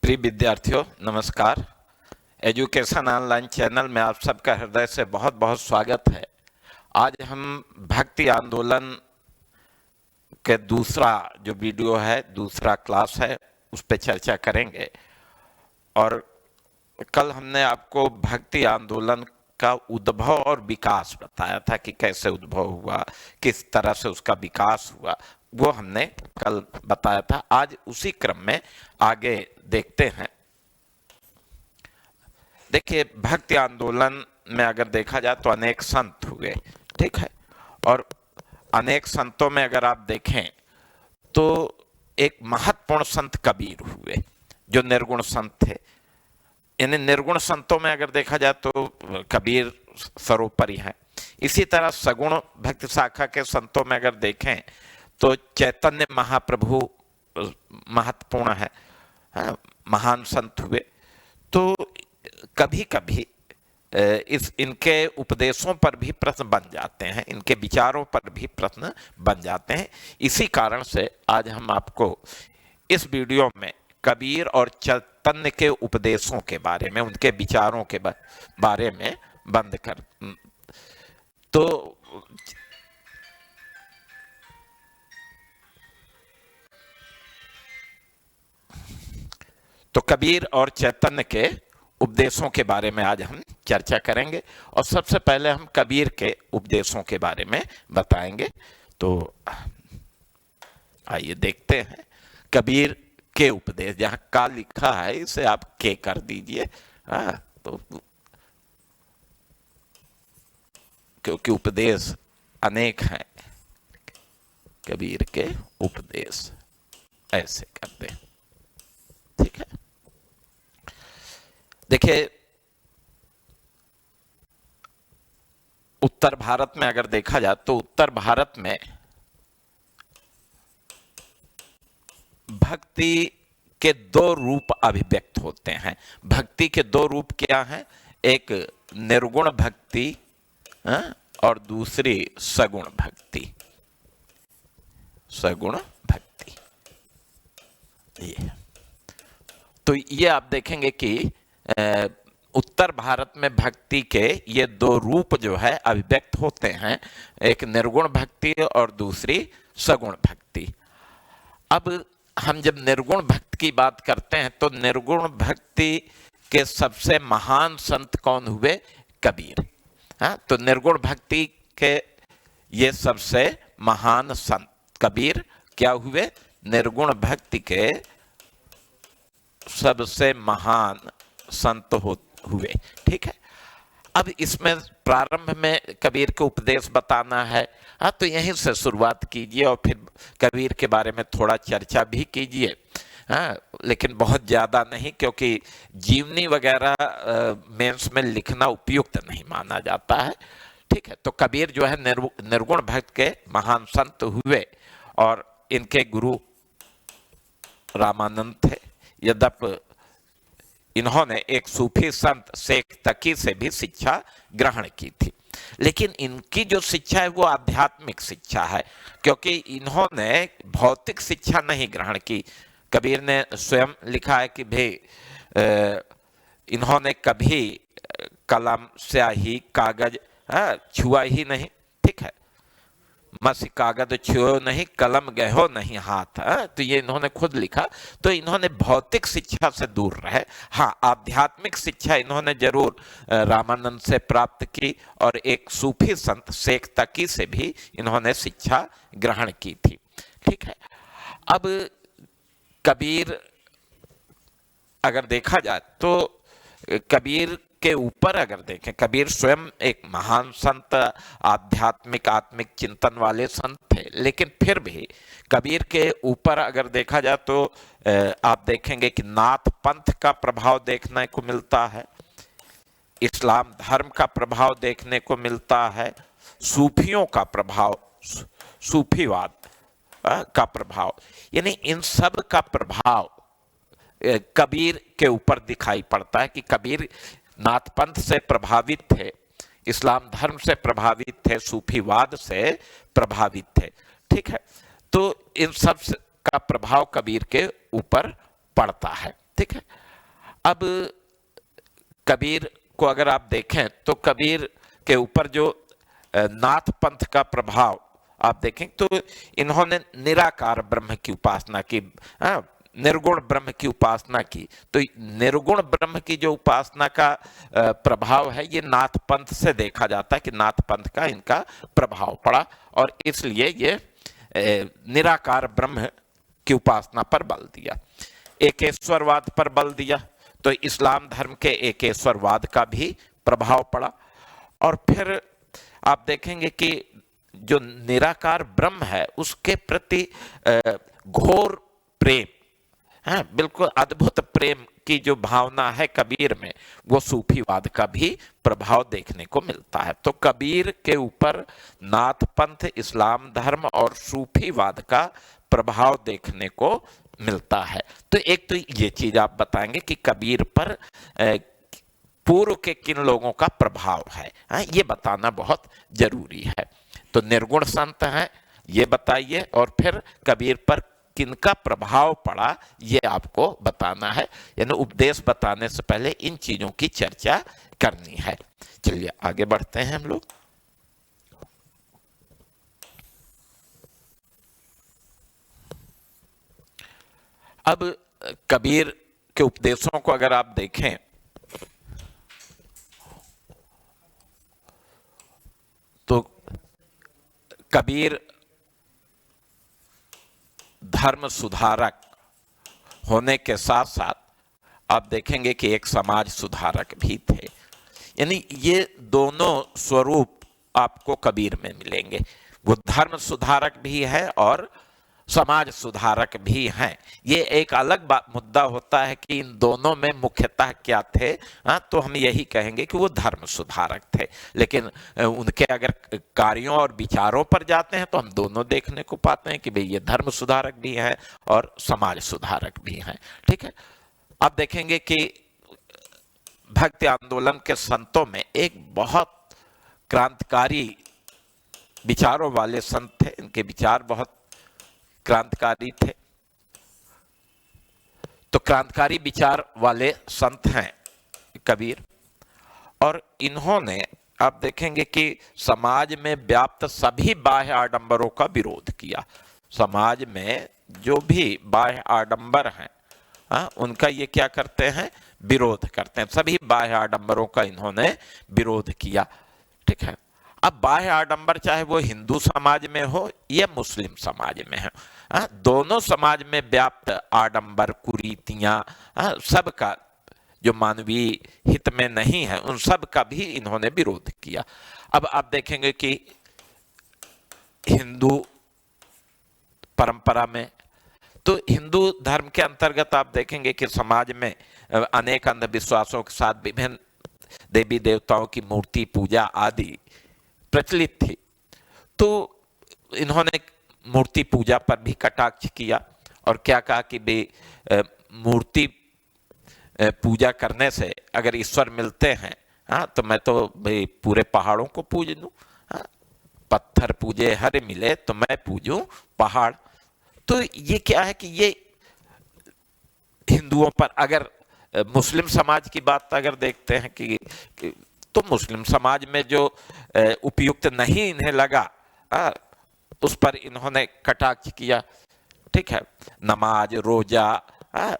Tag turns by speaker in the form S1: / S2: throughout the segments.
S1: प्रिय विद्यार्थियों नमस्कार। एजुकेशन ऑनलाइन चैनल में आप सबका हृदय से बहुत बहुत स्वागत है। आज हम भक्ति आंदोलन के दूसरा जो वीडियो है, दूसरा क्लास है, उस पर चर्चा करेंगे। और कल हमने आपको भक्ति आंदोलन का उद्भव और विकास बताया था कि कैसे उद्भव हुआ, किस तरह से उसका विकास हुआ, वो हमने कल बताया था। आज उसी क्रम में आगे देखते हैं। देखिए, भक्ति आंदोलन में अगर देखा जाए तो अनेक संत हुए, ठीक है। और अनेक संतों में अगर आप देखें तो एक महत्वपूर्ण संत कबीर हुए, जो निर्गुण संत थे। यानी निर्गुण संतों में अगर देखा जाए तो कबीर सर्वोपरि है। इसी तरह सगुण भक्ति शाखा के संतों में अगर देखें तो चैतन्य महाप्रभु महत्वपूर्ण है, महान संत हुए। तो कभी कभी इनके उपदेशों पर भी प्रश्न बन जाते हैं, इनके विचारों पर भी प्रश्न बन जाते हैं। इसी कारण से आज हम आपको इस वीडियो में कबीर और चैतन्य के उपदेशों के बारे में, उनके विचारों के बारे में बंद कर तो कबीर और चैतन्य के उपदेशों के बारे में आज हम चर्चा करेंगे। और सबसे पहले हम कबीर के उपदेशों के बारे में बताएंगे। तो आइए देखते हैं कबीर के उपदेश। जहां का लिखा है इसे आप के कर दीजिए, तो क्योंकि उपदेश अनेक हैं। कबीर के उपदेश ऐसे करते हैं, ठीक है। देखिए, उत्तर भारत में अगर देखा जाए तो उत्तर भारत में भक्ति के दो रूप अभिव्यक्त होते हैं। भक्ति के दो रूप क्या हैं? एक निर्गुण भक्ति और दूसरी सगुण भक्ति। सगुण भक्ति, ये तो ये आप देखेंगे कि उत्तर भारत में भक्ति के ये दो रूप जो है अभिव्यक्त होते हैं, एक निर्गुण भक्ति और दूसरी सगुण भक्ति। अब हम जब निर्गुण भक्ति की बात करते हैं तो निर्गुण भक्ति के सबसे महान संत कौन हुए? कबीर। तो निर्गुण भक्ति के ये सबसे महान संत कबीर क्या हुए? निर्गुण भक्ति के सबसे महान संत हुए, ठीक है। अब इसमें प्रारंभ में कबीर के उपदेश बताना है, तो यहीं से शुरुआत कीजिए और फिर कबीर के बारे में थोड़ा चर्चा भी कीजिए, लेकिन बहुत ज़्यादा नहीं, क्योंकि जीवनी वगैरह मेंस में लिखना उपयुक्त नहीं माना जाता है, ठीक है। तो कबीर जो है निर्गुण भक्त के महान संत हुए और इनके गुरु रामानंद थे। यद्यपि इन्होंने एक सूफी संत शेख तकी से भी शिक्षा ग्रहण की थी, लेकिन इनकी जो शिक्षा है वो आध्यात्मिक शिक्षा है, क्योंकि इन्होंने भौतिक शिक्षा नहीं ग्रहण की। कबीर ने स्वयं लिखा है कि भाई इन्होंने कभी कलम, स्याही, कागज छुआ ही नहीं, ठीक है। मसी कागज छुओ नहीं, कलम गहो नहीं हाथ, तो ये इन्होंने खुद लिखा। तो इन्होंने भौतिक शिक्षा से दूर रहे। हाँ, आध्यात्मिक शिक्षा इन्होंने जरूर रामानंद से प्राप्त की और एक सूफी संत शेख तकी से भी इन्होंने शिक्षा ग्रहण की थी, ठीक है। अब कबीर अगर देखा जाए तो कबीर के ऊपर अगर देखें, कबीर स्वयं एक महान संत, आध्यात्मिक आत्मिक चिंतन वाले संत थे, लेकिन फिर भी कबीर के ऊपर अगर देखा जाए तो आप देखेंगे कि नाथ पंथ का प्रभाव देखने को मिलता है, इस्लाम धर्म का प्रभाव देखने को मिलता है, सूफियों का प्रभाव, सूफीवाद का प्रभाव, यानी इन सब का प्रभाव कबीर के ऊपर दिखाई पड़ता है कि कबीर नाथ पंथ से प्रभावित थे, इस्लाम धर्म से प्रभावित थे, सूफीवाद से प्रभावित थे, ठीक है। तो इन सब का प्रभाव कबीर के ऊपर पड़ता है, ठीक है। अब कबीर को अगर आप देखें तो कबीर के ऊपर जो नाथ पंथ का प्रभाव आप देखें तो इन्होंने निराकार ब्रह्म की उपासना की, निर्गुण ब्रह्म की उपासना की। तो निर्गुण ब्रह्म की जो उपासना का प्रभाव है ये नाथ पंथ से देखा जाता है कि नाथ पंथ का इनका प्रभाव पड़ा और इसलिए ये निराकार ब्रह्म की उपासना पर बल दिया। एकेश्वरवाद पर बल दिया तो इस्लाम धर्म के एकेश्वरवाद का भी प्रभाव पड़ा। और फिर आप देखेंगे कि जो निराकार ब्रह्म है उसके प्रति घोर प्रेम है, बिल्कुल अद्भुत प्रेम की जो भावना है कबीर में, वो सूफीवाद का भी प्रभाव देखने को मिलता है। तो कबीर के ऊपर नाथ पंथ, इस्लाम धर्म और सूफीवाद का प्रभाव देखने को मिलता है। तो एक तो ये चीज आप बताएंगे कि कबीर पर पूर्व के किन लोगों का प्रभाव है, ये बताना बहुत जरूरी है। तो निर्गुण संत हैं ये बताइए, और फिर कबीर पर किनका प्रभाव पड़ा ये आपको बताना है। यानी उपदेश बताने से पहले इन चीजों की चर्चा करनी है। चलिए आगे बढ़ते हैं हम लोग। अब कबीर के उपदेशों को अगर आप देखें तो कबीर धर्म सुधारक होने के साथ साथ आप देखेंगे कि एक समाज सुधारक भी थे। यानी ये दोनों स्वरूप आपको कबीर में मिलेंगे, वो धर्म सुधारक भी है और समाज सुधारक भी हैं। ये एक अलग मुद्दा होता है कि इन दोनों में मुख्यतः क्या थे। तो हम यही कहेंगे कि वो धर्म सुधारक थे, लेकिन उनके अगर कार्यों और विचारों पर जाते हैं तो हम दोनों देखने को पाते हैं कि भाई ये धर्म सुधारक भी हैं और समाज सुधारक भी हैं। ठीक है। आप देखेंगे कि भक्ति आंदोलन के संतों में एक बहुत क्रांतिकारी विचारों वाले संत थे, इनके विचार बहुत क्रांतिकारी थे। तो क्रांतिकारी विचार वाले संत हैं कबीर, और इन्होंने आप देखेंगे कि समाज में व्याप्त सभी बाह्य आडंबरों का विरोध किया। समाज में जो भी बाह्य आडंबर हैं उनका ये क्या करते हैं, विरोध करते हैं। सभी बाह्य आडंबरों का इन्होंने विरोध किया। ठीक है। अब बाह्य आडंबर चाहे वो हिंदू समाज में हो या मुस्लिम समाज में हो, दोनों समाज में व्याप्त आडंबर कुरीतियां सबका जो मानवीय हित में नहीं है उन सब का भी इन्होंने विरोध किया। अब आप देखेंगे कि हिंदू परंपरा में, तो हिंदू धर्म के अंतर्गत आप देखेंगे कि समाज में अनेक अंधविश्वासों के साथ विभिन्न देवी देवताओं की मूर्ति पूजा आदि प्रचलित थी। तो इन्होंने मूर्ति पूजा पर भी कटाक्ष किया और क्या कहा कि भाई मूर्ति पूजा करने से अगर ईश्वर मिलते हैं तो मैं तो भाई पूरे पहाड़ों को पूज लूं, पत्थर पूजे हर मिले तो मैं पूजूं पहाड़। तो ये क्या है कि ये हिंदुओं पर, अगर मुस्लिम समाज की बात अगर देखते हैं कि तो मुस्लिम समाज में जो उपयुक्त नहीं इन्हें लगा उस पर इन्होंने कटाक्ष किया। ठीक है। नमाज रोजा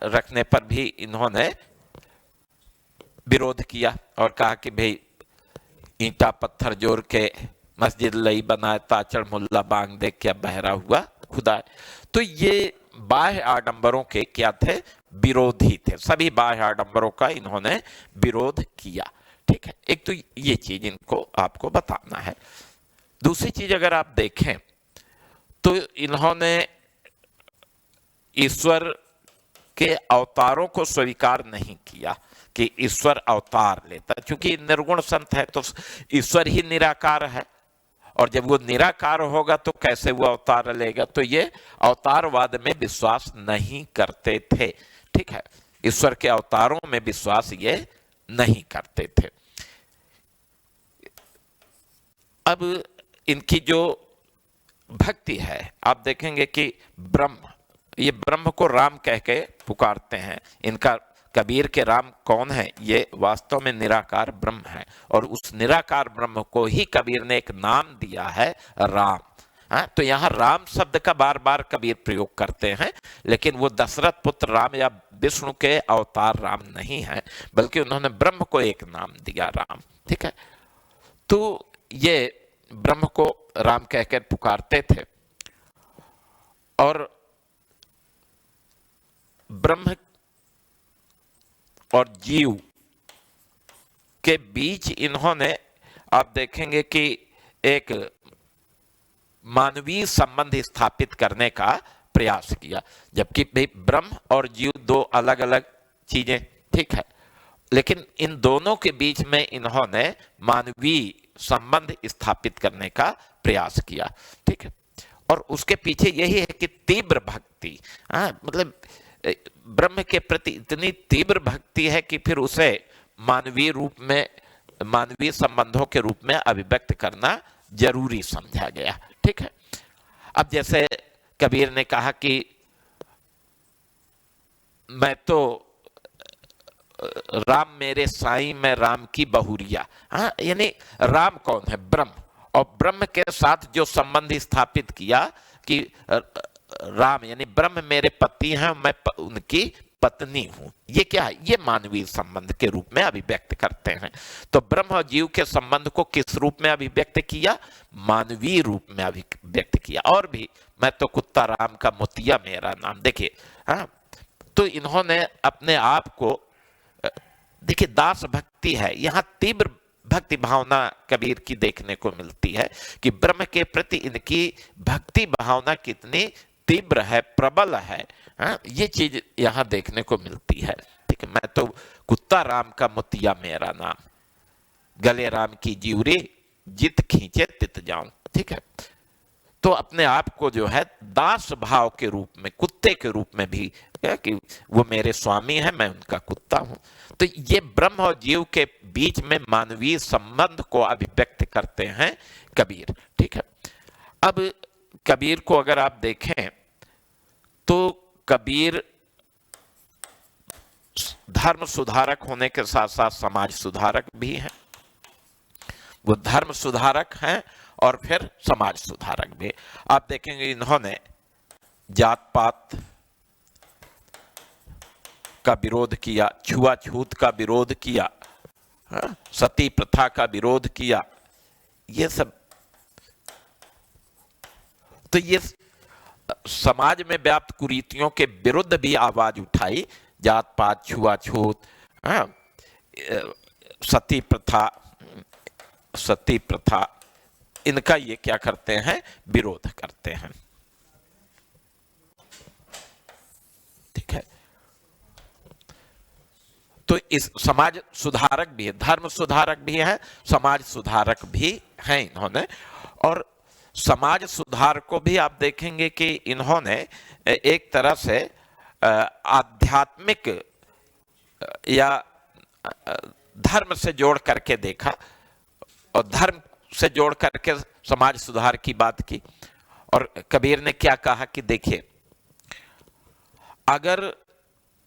S1: रखने पर भी इन्होंने विरोध किया और कहा कि भाई ईंटा पत्थर जोड़ के मस्जिद लई बनाए ताचड़ मुल्ला बांग देख क्या बहरा हुआ खुदा। तो ये बाह्य आडंबरों के क्या थे, विरोधी थे। सभी बाह्य आडंबरों का इन्होंने विरोध किया। ठीक है। एक तो ये चीज इनको आपको बताना है। दूसरी चीज अगर आप देखें तो इन्होंने ईश्वर के अवतारों को स्वीकार नहीं किया कि ईश्वर अवतार लेता, क्योंकि निर्गुण संत है तो ईश्वर ही निराकार है, और जब वो निराकार होगा तो कैसे वो अवतार लेगा। तो ये अवतारवाद में विश्वास नहीं करते थे। ठीक है। ईश्वर के अवतारों में विश्वास ये नहीं करते थे। अब इनकी जो भक्ति है आप देखेंगे कि ब्रह्म, ये ब्रह्म को राम कह के पुकारते हैं। इनका कबीर के राम कौन है? ये वास्तव में निराकार ब्रह्म है, और उस निराकार ब्रह्म को ही कबीर ने एक नाम दिया है, राम। हाँ, तो यहाँ राम शब्द का बार बार कबीर प्रयोग करते हैं, लेकिन वो दशरथ पुत्र राम या विष्णु के अवतार राम नहीं है, बल्कि उन्होंने ब्रह्म को एक नाम दिया, राम। ठीक है, तो ये ब्रह्म को राम कहकर पुकारते थे, और ब्रह्म और जीव के बीच इन्होंने, आप देखेंगे कि एक मानवीय संबंध स्थापित करने का प्रयास किया, जबकि भाई ब्रह्म और जीव दो अलग अलग चीजें, ठीक है, लेकिन इन दोनों के बीच में इन्होंने मानवीय संबंध स्थापित करने का प्रयास किया। ठीक है, और उसके पीछे यही है कि तीव्र भक्ति, मतलब ब्रह्म के प्रति इतनी तीव्र भक्ति है कि फिर उसे मानवीय रूप में, मानवीय संबंधों के रूप में अभिव्यक्त करना जरूरी समझा गया। ठीक है, अब जैसे कबीर ने कहा कि मैं तो राम मेरे साईं, मैं राम की बहुरिया। हाँ, यानी राम कौन है? ब्रह्म, और ब्रह्म के साथ जो संबंध स्थापित किया कि राम यानी ब्रह्म मेरे पति हैं, मैं उनकी पत्नी हूं। ये क्या है? ये मानवीय संबंध के रूप में अभिव्यक्त करते हैं। तो ब्रह्म और जीव के संबंध को किस रूप में अभिव्यक्त किया? मानवीय रूप में अभिव्यक्त किया। और भी, मैं तो कुत्ता राम का मोतिया मेरा नाम। देखिए, हाँ, तो इन्होंने अपने आप को, देखिए दास भक्ति है, यहां तीव्र भक्ति भावना कबीर की देखने को मिलती है कि ब्रह्म के प्रति इनकी भक्ति भावना कितनी तीव्र है, प्रबल है। हाँ, ये चीज यहां देखने को मिलती है। ठीक है, मैं तो कुत्ता राम का मोतिया मेरा नाम, गले राम की जीवरी, जित खींचे तित जाऊं। ठीक है, तो अपने आप को जो है दास भाव के रूप में, कुत्ते के रूप में भी, कि वो मेरे स्वामी हैं, मैं उनका कुत्ता हूं। तो ये ब्रह्म और जीव के बीच में मानवीय संबंध को अभिव्यक्त करते हैं कबीर। ठीक है, अब कबीर को अगर आप देखें तो कबीर धर्म सुधारक होने के साथ साथ समाज सुधारक भी हैं। वो धर्म सुधारक हैं और फिर समाज सुधारक भी। आप देखेंगे इन्होंने जात पात का विरोध किया, छुआछूत का विरोध किया, सती प्रथा का विरोध किया, ये सब। तो ये समाज में व्याप्त कुरीतियों के विरुद्ध भी आवाज उठाई, जात पात, छुआछूत, सती प्रथा, इनका ये क्या करते हैं? विरोध करते हैं। ठीक है, तो इस समाज सुधारक भी है, धर्म सुधारक भी है, समाज सुधारक भी हैं इन्होंने। और समाज सुधार को भी आप देखेंगे कि इन्होंने एक तरह से आध्यात्मिक या धर्म से जोड़ करके देखा, और धर्म से जोड़ करके समाज सुधार की बात की। और कबीर ने क्या कहा कि देखिए, अगर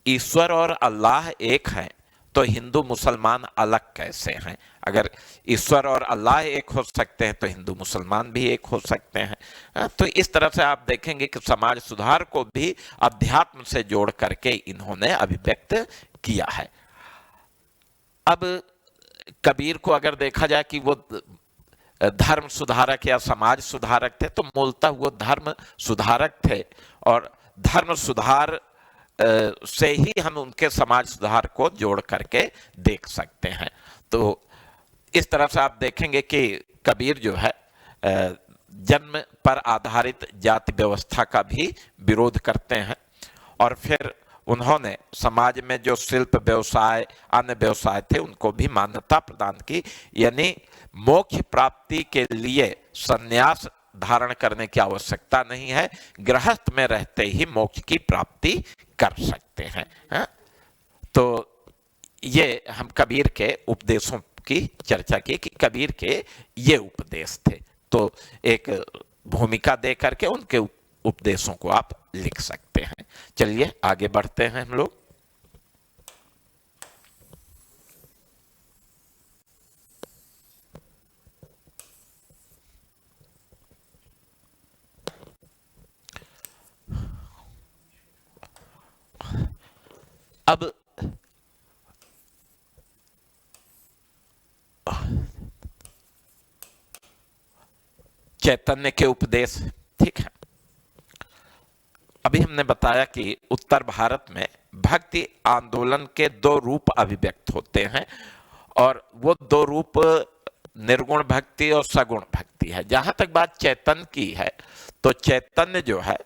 S1: ईश्वर और अल्लाह एक हैं तो हिंदू मुसलमान अलग कैसे हैं? अगर ईश्वर और अल्लाह एक हो सकते हैं तो हिंदू मुसलमान भी एक हो सकते हैं। तो इस तरह से आप देखेंगे कि समाज सुधार को भी अध्यात्म से जोड़ करके इन्होंने अभिव्यक्त किया है। अब कबीर को अगर देखा जाए कि वो धर्म सुधारक या समाज सुधारक थे, तो मूलतः वो धर्म सुधारक थे, और धर्म सुधार से ही हम उनके समाज सुधार को जोड़ करके देख सकते हैं। तो इस तरह से आप देखेंगे कि कबीर जो है जन्म पर आधारित जाति व्यवस्था का भी विरोध करते हैं, और फिर उन्होंने समाज में जो शिल्प व्यवसाय, अन्य व्यवसाय थे, उनको भी मान्यता प्रदान की। यानी मोक्ष प्राप्ति के लिए संन्यास धारण करने की आवश्यकता नहीं है, गृहस्थ में रहते ही मोक्ष की प्राप्ति कर सकते हैं। तो ये हम कबीर के उपदेशों की चर्चा की कि कबीर के ये उपदेश थे। तो एक भूमिका दे करके उनके उपदेशों को आप लिख सकते हैं। चलिए आगे बढ़ते हैं हम लोग। अब चैतन्य के उपदेश, ठीक है। अभी हमने बताया कि उत्तर भारत में भक्ति आंदोलन के दो रूप अभिव्यक्त होते हैं, और वो दो रूप निर्गुण भक्ति और सगुण भक्ति है। जहां तक बात चैतन्य की है, तो चैतन्य जो है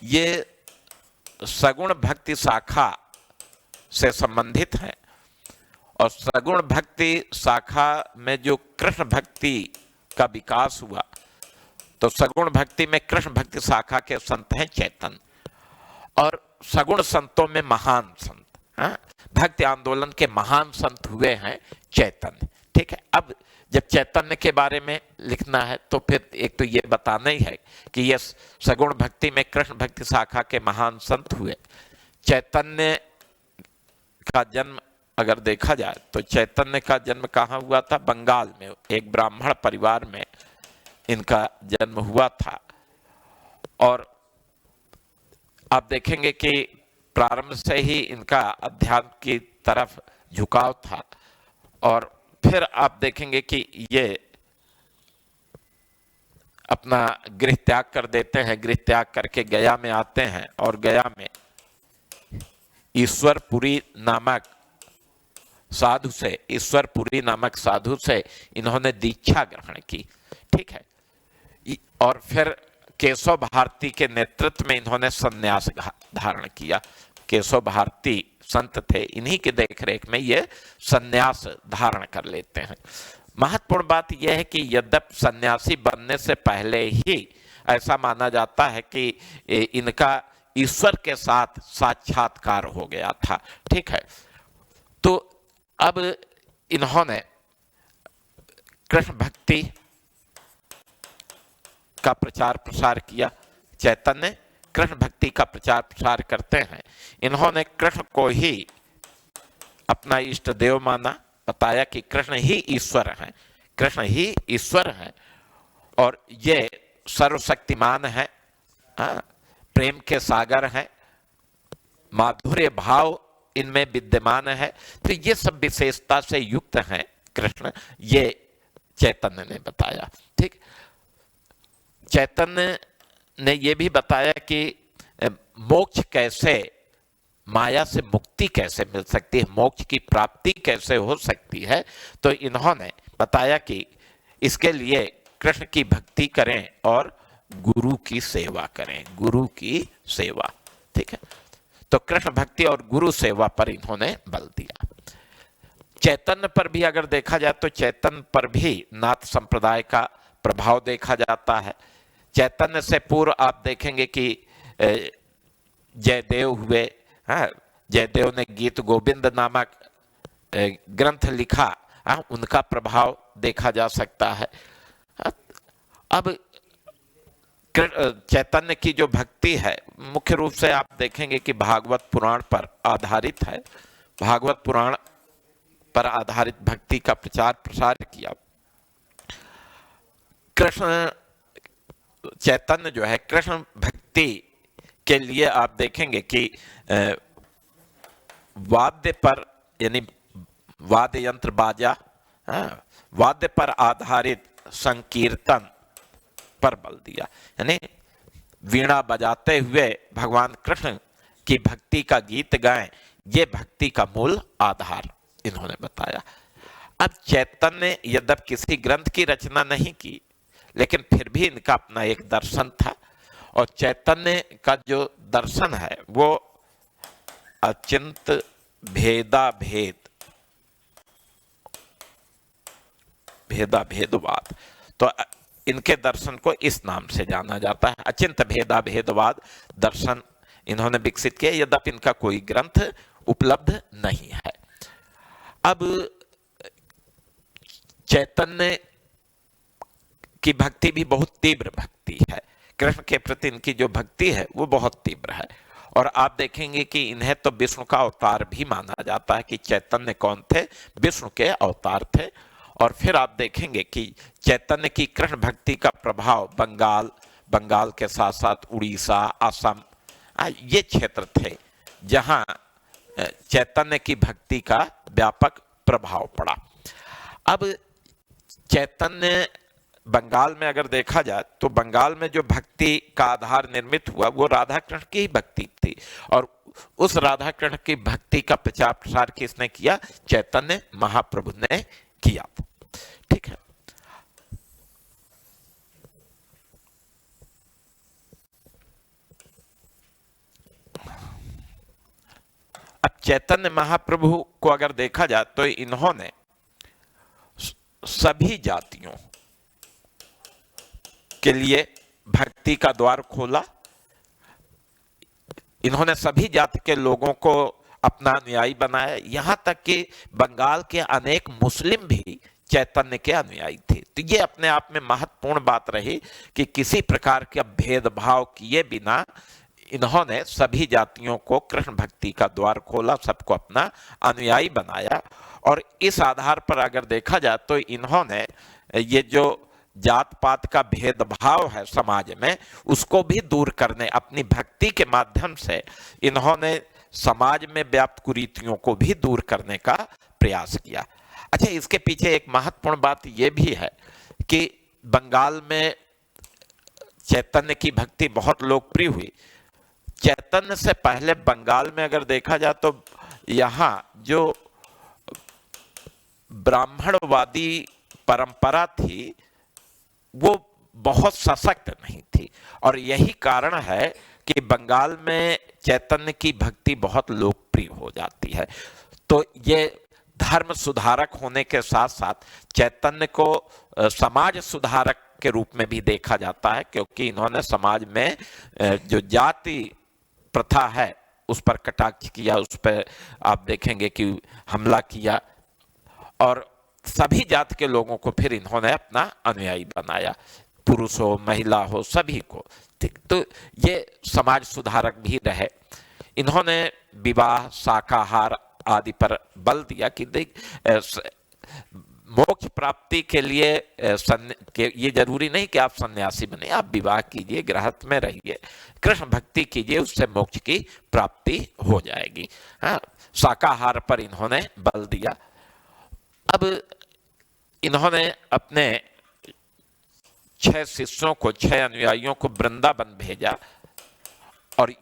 S1: ये सगुण भक्ति शाखा से संबंधित है, और सगुण भक्ति शाखा में जो कृष्ण भक्ति का विकास हुआ, तो सगुण भक्ति में कृष्ण भक्ति शाखा के संत हैं चैतन्य, और सगुण संतों में महान संत, हाँ, भक्ति आंदोलन के महान संत हुए हैं चैतन्य, ठीक है। अब जब चैतन्य के बारे में लिखना है तो फिर एक तो ये बताना ही है कि ये सगुण भक्ति में कृष्ण भक्ति शाखा के महान संत हुए। चैतन्य का जन्म अगर देखा जाए तो चैतन्य का जन्म कहाँ हुआ था? बंगाल में एक ब्राह्मण परिवार में इनका जन्म हुआ था, और आप देखेंगे कि प्रारंभ से ही इनका अध्यात्म की तरफ झुकाव था, और फिर आप देखेंगे कि ये अपना गृह त्याग कर देते हैं, गृह त्याग करके गया में आते हैं, और गया में ईश्वरपुरी नामक साधु से इन्होंने दीक्षा ग्रहण की, ठीक है। और फिर केशव भारती के नेतृत्व में इन्होंने संन्यास धारण किया। केशव भारती संत थे, इन्हीं के देखरेख में ये संन्यास धारण कर लेते हैं। महत्वपूर्ण बात यह है कि यद्यपि सन्यासी बनने से पहले ही ऐसा माना जाता है कि इनका ईश्वर के साथ साक्षात्कार हो गया था, ठीक है। तो अब इन्होंने कृष्ण भक्ति का प्रचार प्रसार किया। चैतन्य कृष्ण भक्ति का प्रचार प्रसार करते हैं। इन्होंने कृष्ण को ही अपना इष्ट देव माना, बताया कि कृष्ण ही ईश्वर हैं, कृष्ण ही ईश्वर हैं, और ये सर्वशक्तिमान है, प्रेम के सागर हैं, माधुर्य भाव इनमें विद्यमान है। तो ये सब विशेषता से युक्त हैं कृष्ण, ये चैतन्य ने बताया, ठीक। चैतन्य ने यह भी बताया कि मोक्ष कैसे, माया से मुक्ति कैसे मिल सकती है, मोक्ष की प्राप्ति कैसे हो सकती है। तो इन्होंने बताया कि इसके लिए कृष्ण की भक्ति करें और गुरु की सेवा करें, गुरु की सेवा, ठीक है। तो कृष्ण भक्ति और गुरु सेवा पर इन्होंने बल दिया। चैतन्य पर भी अगर देखा जाए तो चैतन्य पर भी नाथ संप्रदाय का प्रभाव देखा जाता है। चैतन्य से पूर्व आप देखेंगे कि जयदेव हुए, जयदेव ने गीत गोविंद नामक ग्रंथ लिखा, उनका प्रभाव देखा जा सकता है। अब चैतन्य की जो भक्ति है मुख्य रूप से आप देखेंगे कि भागवत पुराण पर आधारित है। भागवत पुराण पर आधारित भक्ति का प्रचार प्रसार किया। कृष्ण चैतन्य जो है कृष्ण भक्ति के लिए आप देखेंगे कि वाद्य पर, यानी वाद्य यंत्र बाजा, वाद्य पर आधारित संकीर्तन पर बल दिया, यानी वीणा बजाते हुए भगवान कृष्ण की भक्ति का गीत गाएं, ये भक्ति का मूल आधार इन्होंने बताया। अब चैतन्य यद्यपि किसी ग्रंथ की रचना नहीं की, लेकिन फिर भी इनका अपना एक दर्शन था, और चैतन्य का जो दर्शन है वो अचिंत भेदा भेद, भेदा भेदवाद, तो इनके दर्शन को इस नाम से जाना जाता है, अचिंत भेदा भेदवाद दर्शन इन्होंने विकसित किया, यद्यपि इनका कोई ग्रंथ उपलब्ध नहीं है। अब चैतन्य की भक्ति भी बहुत तीव्र भक्ति है, कृष्ण के प्रति इनकी जो भक्ति है वो बहुत तीव्र है, और आप देखेंगे कि इन्हें तो विष्णु का अवतार भी माना जाता है, कि चैतन्य कौन थे? विष्णु के अवतार थे। और फिर आप देखेंगे कि चैतन्य की कृष्ण भक्ति का प्रभाव बंगाल के साथ साथ उड़ीसा, असम, ये क्षेत्र थे जहाँ चैतन्य की भक्ति का व्यापक प्रभाव पड़ा। अब चैतन्य बंगाल में अगर देखा जाए तो बंगाल में जो भक्ति का आधार निर्मित हुआ वो राधा कृष्ण की ही भक्ति थी, और उस राधा कृष्ण की भक्ति का प्रचार प्रसार किसने किया? चैतन्य महाप्रभु ने किया। ठीक है। अब चैतन्य महाप्रभु को अगर देखा जाए तो इन्होंने सभी जातियों के लिए भक्ति का द्वार खोला। इन्होंने सभी जाति के लोगों को अपना अनुयायी बनाया, यहां तक कि बंगाल के अनेक मुस्लिम भी चैतन्य के अनुयायी थे। तो ये अपने आप में महत्वपूर्ण बात रही कि किसी प्रकार का भेदभाव किए बिना इन्होंने सभी जातियों को कृष्ण भक्ति का द्वार खोला, सबको अपना अनुयायी बनाया। और इस आधार पर अगर देखा जाए तो इन्होंने ये जो जात पात का भेदभाव है समाज में, उसको भी दूर करने, अपनी भक्ति के माध्यम से इन्होंने समाज में व्याप्त कुरीतियों को भी दूर करने का प्रयास किया। अच्छा, इसके पीछे एक महत्वपूर्ण बात यह भी है कि बंगाल में चैतन्य की भक्ति बहुत लोकप्रिय हुई। चैतन्य से पहले बंगाल में अगर देखा जाए तो यहाँ जो ब्राह्मणवादी परंपरा थी वो बहुत सशक्त नहीं थी, और यही कारण है कि बंगाल में चैतन्य की भक्ति बहुत लोकप्रिय हो जाती है। तो ये धर्म सुधारक होने के साथ साथ चैतन्य को समाज सुधारक के रूप में भी देखा जाता है, क्योंकि इन्होंने समाज में जो जाति प्रथा है उस पर कटाक्ष किया, उस पर आप देखेंगे कि हमला किया, और सभी जात के लोगों को फिर इन्होंने अपना अनुयायी बनाया, पुरुष हो महिला हो सभी को। ठीक, तो ये समाज सुधारक भी रहे। इन्होंने विवाह शाकाहार आदि पर बल दिया कि देख मोक्ष प्राप्ति के लिए ये जरूरी नहीं कि आप सन्यासी बने, आप विवाह कीजिए, गृहस्थ में रहिए, कृष्ण भक्ति कीजिए, उससे मोक्ष की प्राप्ति हो जाएगी। हाँ, शाकाहार पर इन्होंने बल दिया। अब इन्होंने अपने 6 शिष्यों को, 6 अनुयायियों को वृंदावन भेजा, और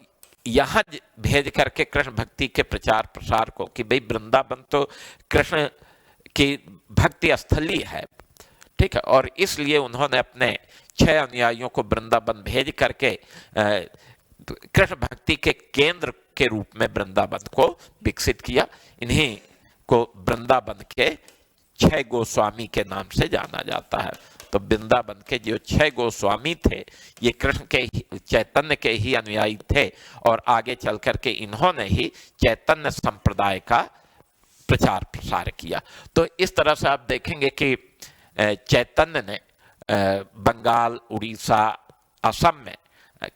S1: यहां भेज करके कृष्ण भक्ति के प्रचार प्रसार को कि भाई वृंदावन तो कृष्ण की भक्ति स्थली है। ठीक है, और इसलिए उन्होंने अपने 6 अनुयायियों को वृंदावन भेज करके कृष्ण भक्ति के केंद्र के रूप में वृंदावन को विकसित किया। इन्हीं को वृंदावन के 6 गोस्वामी के नाम से जाना जाता है। तो वृंदावन के जो 6 गोस्वामी थे ये कृष्ण के चैतन्य के ही अनुयायी थे, और आगे चल करके इन्होंने ही चैतन्य संप्रदाय का प्रचार प्रसार किया। तो इस तरह से आप देखेंगे कि चैतन्य ने बंगाल, उड़ीसा, असम में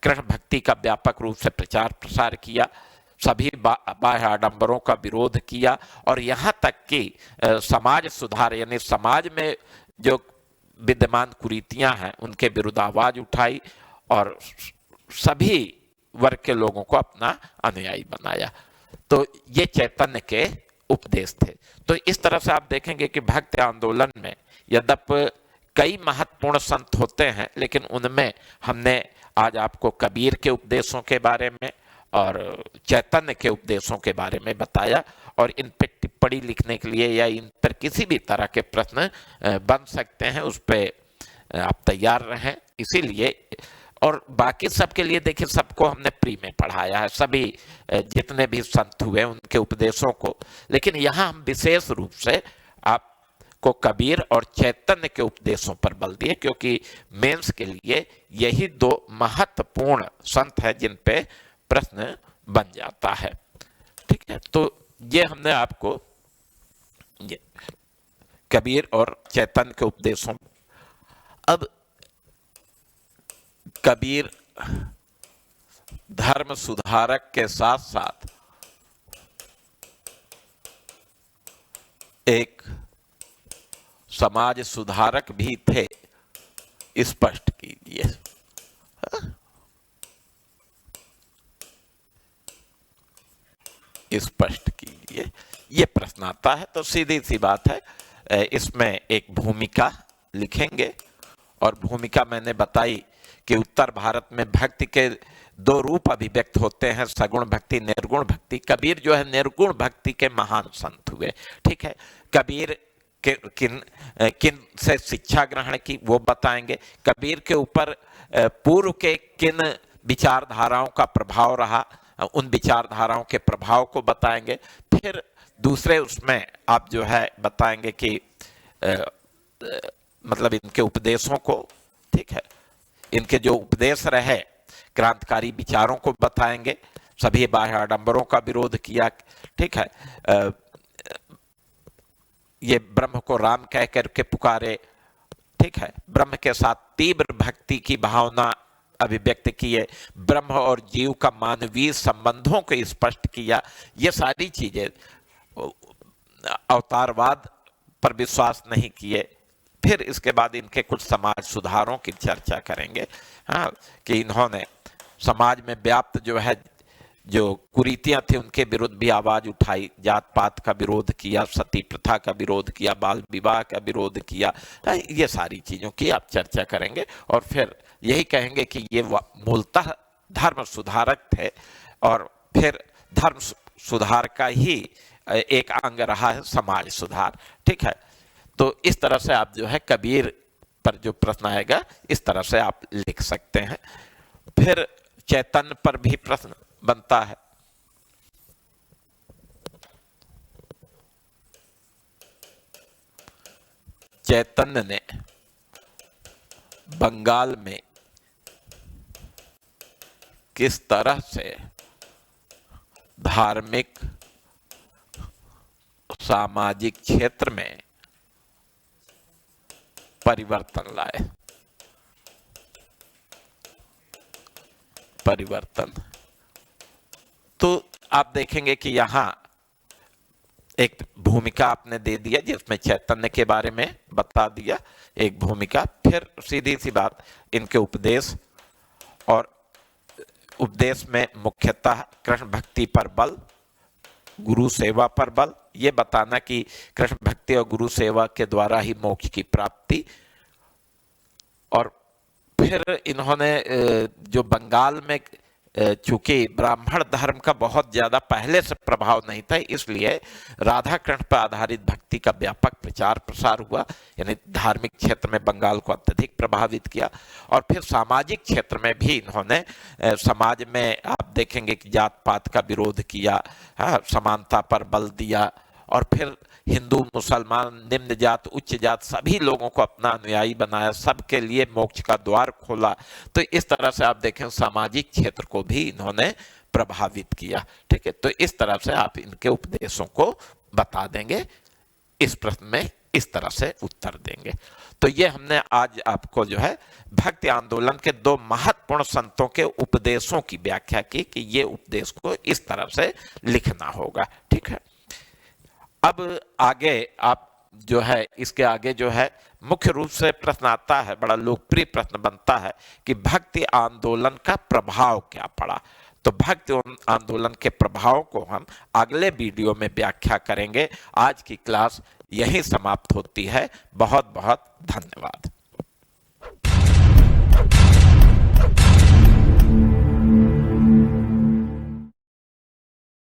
S1: कृष्ण भक्ति का व्यापक रूप से प्रचार प्रसार किया, सभी बाह्य आडंबरों का विरोध किया, और यहाँ तक कि समाज सुधार यानी समाज में जो विद्यमान कुरीतियां हैं उनके विरुद्ध आवाज उठाई, और सभी वर्ग के लोगों को अपना अनुयायी बनाया। तो ये चैतन्य के उपदेश थे। तो इस तरह से आप देखेंगे कि भक्ति आंदोलन में यद्यपि कई महत्वपूर्ण संत होते हैं, लेकिन उनमें हमने आज आपको कबीर के उपदेशों के बारे में और चैतन्य के उपदेशों के बारे में बताया, और इन पर टिप्पणी लिखने के लिए या इन पर किसी भी तरह के प्रश्न बन सकते हैं, उस पर आप तैयार रहें। इसीलिए और बाकी सबके लिए देखिए, सबको हमने प्री में पढ़ाया है, सभी जितने भी संत हुए उनके उपदेशों को, लेकिन यहाँ हम विशेष रूप से आपको कबीर और चैतन्य के उपदेशों पर बल दिए, क्योंकि मेंस के लिए यही 2 महत्वपूर्ण संत हैं जिन पे प्रश्न बन जाता है। ठीक है, तो ये हमने आपको ये कबीर और चैतन्य के उपदेशों। अब कबीर धर्म सुधारक के साथ साथ एक समाज सुधारक भी थे, स्पष्ट कीजिए। स्पष्ट कीजिए। ये प्रश्न आता है तो सीधी सी बात है, इसमें एक भूमिका लिखेंगे और भूमिका मैंने बताई कि उत्तर भारत में भक्ति के दो रूप अभिव्यक्त होते हैं, सगुण भक्ति, निर्गुण भक्ति। कबीर जो है निर्गुण भक्ति के महान संत हुए, ठीक है। कबीर किन से शिक्षा ग्रहण की वो बताएंगे, कबीर के ऊपर पूर्व के किन विचारधाराओं का प्रभाव रहा, उन विचारधाराओं के प्रभाव को बताएंगे। फिर दूसरे उसमें आप जो है बताएंगे कि मतलब इनके उपदेशों को, ठीक है, इनके जो उपदेश रहे क्रांतिकारी विचारों को बताएंगे। सभी बाह्य आडंबरों का विरोध किया, ठीक है। ये ब्रह्म को राम कह करके पुकारे, ठीक है। ब्रह्म के साथ तीव्र भक्ति की भावना अभिव्यक्त किए, ब्रह्म और जीव का मानवीय संबंधों को स्पष्ट किया। ये सारी चीजें, अवतारवाद पर विश्वास नहीं किए। फिर इसके बाद इनके कुछ समाज सुधारों की चर्चा करेंगे, हाँ, कि इन्होंने समाज में व्याप्त जो है जो कुरीतियां थी उनके विरुद्ध भी आवाज उठाई, जात पात का विरोध किया, सती प्रथा का विरोध किया, बाल विवाह का विरोध किया। ये सारी चीजों की आप चर्चा करेंगे और फिर यही कहेंगे कि ये मूलतः धर्म सुधारक थे और फिर धर्म सुधार का ही एक अंग रहा है समाज सुधार, ठीक है। तो इस तरह से आप जो है कबीर पर जो प्रश्न आएगा इस तरह से आप लिख सकते हैं। फिर चैतन्य पर भी प्रश्न बनता है। चैतन्य ने बंगाल में किस तरह से धार्मिक सामाजिक क्षेत्र में परिवर्तन लाए। परिवर्तन तो आप देखेंगे कि यहां एक भूमिका आपने दे दिया जिसमें चैतन्य के बारे में बता दिया, एक भूमिका। फिर सीधी सी बात, इनके उपदेश, और उपदेश में मुख्यतः कृष्ण भक्ति पर बल, गुरु सेवा पर बल, ये बताना कि कृष्ण भक्ति और गुरु सेवा के द्वारा ही मोक्ष की प्राप्ति। और फिर इन्होंने जो बंगाल में चूंकि ब्राह्मण धर्म का बहुत ज्यादा पहले से प्रभाव नहीं था, इसलिए राधा कृष्ण पर आधारित भक्ति का व्यापक प्रचार प्रसार हुआ, यानी धार्मिक क्षेत्र में बंगाल को अत्यधिक प्रभावित किया। और फिर सामाजिक क्षेत्र में भी इन्होंने समाज में आप देखेंगे कि जात पात का विरोध किया, समानता पर बल दिया, और फिर हिंदू मुसलमान निम्न जात उच्च जात सभी लोगों को अपना अनुयायी बनाया, सबके लिए मोक्ष का द्वार खोला। तो इस तरह से आप देखें सामाजिक क्षेत्र को भी इन्होंने प्रभावित किया, ठीक है। तो इस तरह से आप इनके उपदेशों को बता देंगे, इस प्रश्न में इस तरह से उत्तर देंगे। तो ये हमने आज आपको जो है भक्ति आंदोलन के दो महत्वपूर्ण संतों के उपदेशों की व्याख्या की कि ये उपदेश को इस तरह से लिखना होगा, ठीक है। अब आगे आप जो है इसके आगे जो है मुख्य रूप से प्रश्न आता है, बड़ा लोकप्रिय प्रश्न बनता है कि भक्ति आंदोलन का प्रभाव क्या पड़ा। तो भक्ति आंदोलन के प्रभाव को हम अगले वीडियो में व्याख्या करेंगे। आज की क्लास यहीं समाप्त होती है। बहुत बहुत धन्यवाद।